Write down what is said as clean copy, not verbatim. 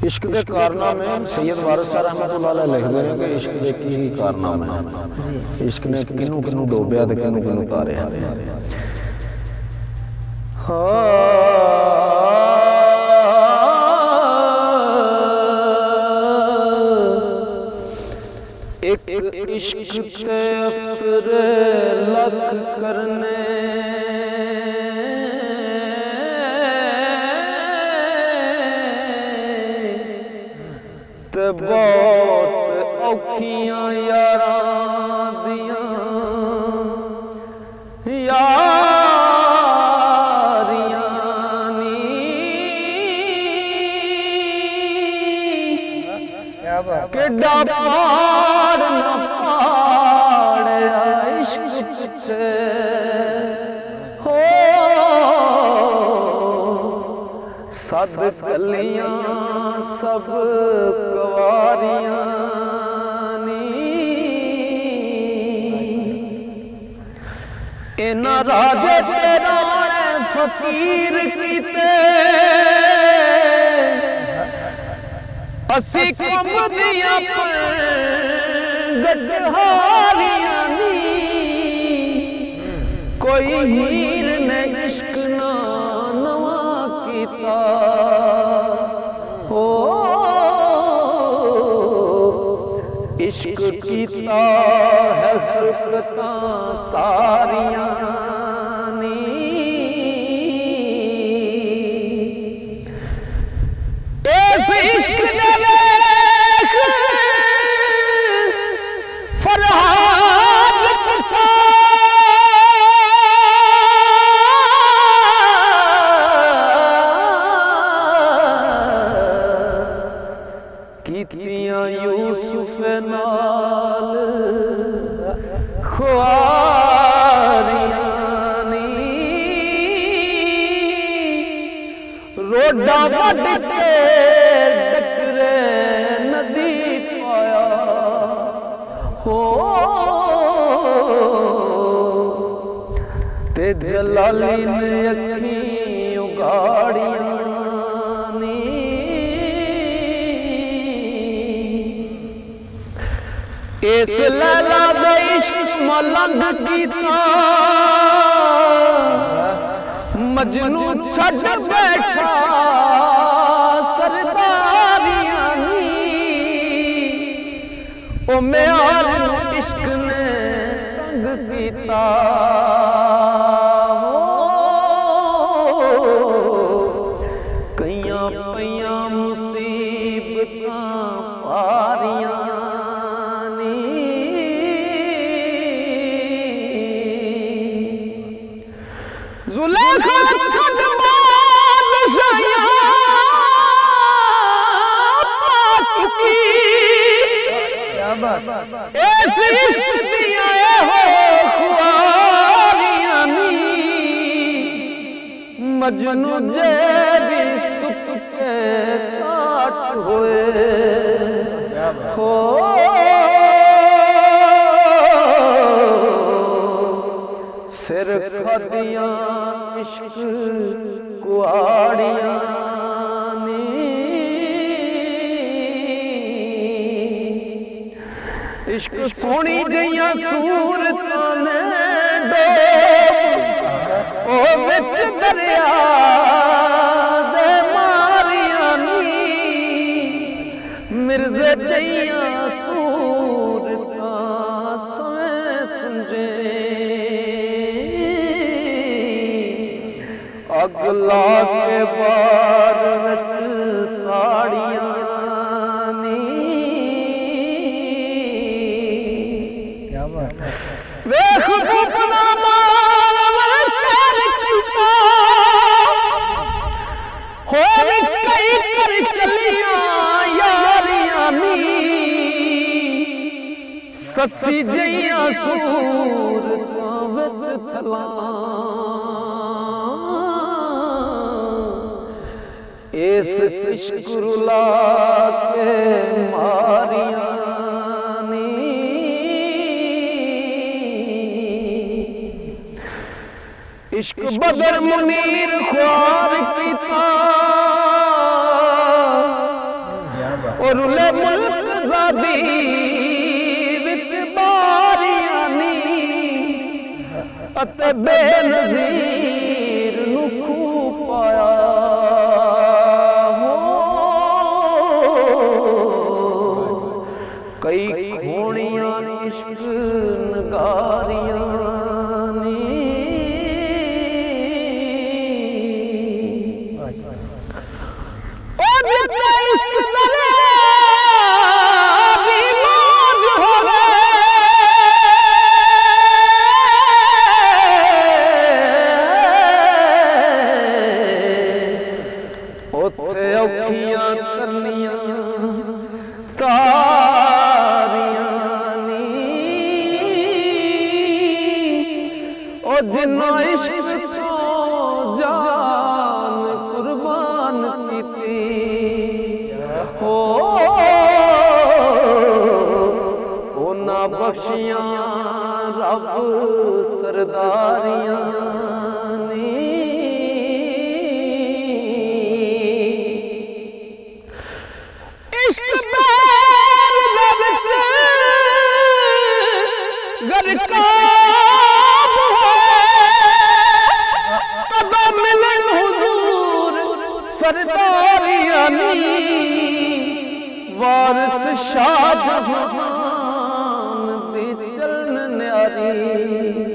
इश्क के कारनामे सैयद वारिस शाह रहमतुल्लाह अलैह लिखते हैं कि इश्क के की कारनामे हैं, इश्क ने किनू किनू डोबिया ते किनू किनू तारिया। एक इश्क ते अफ्तरे लख करने ते बहुत औखियां यारां दियां यारियां नी केड़ा पाड़ ना पाड़या इश्क पिछे हो सद कलियां सब कवारियां नी इना राजे ते राणे फकीर कीते असी कम दिया गड्ढहारियां नी कोई हीर ने इश्क ना नवा कीता हो इश्क कीता है खलकतां सारियां नी इस इश्क दे वेख फरहाद पठा कीतियां यूसुफ नाल ख्वारियां नी रोडा वड के डकरे नदी पाया हो ते जलाली ने अखी उगाड़ियां इस लैला दे इश्क मलंग कीता मजनू छड़ बैठा सरदारियां नी ओ म्यार इश्क ने तंग कीता कईयां पईयां मुसीबतां पारियां जुलेखा छड़ बादशाह पाक की क्या बात ऐसे इश्क दिया हो ख्वारियां नी मजनू जे भी सुख के काट होए हो सिर खदियां इश्क कुआड़ियां नी इश्क सोनी जियां सूरतां ने डोब ओ विच दरिया दे मारियां नी मिर्जे जियां सूरतां सवें सुंजे अगला के बार विच साड़ियां नी क्या बात वेख अपना मार कर कीता हो कई कर चलियां यारियां नी ससी जियां सूरतां विच थलां इस इश्क रुला के मारियां नी इश्क बदर मुनीर ख्वार कीता रुले मुल्क ज़ादी विच बारियां नी अते बेनज़ीर नूं खूब पाया हो कई खोणियां इश्क नगारियां जिन्ना इश्क सो जान कुर्बान कीती हो ओना बख्शियां रब सरदारियां नी इश्क गरका सरदारियां नी वारिस शाहजहां दे चलन न्यारी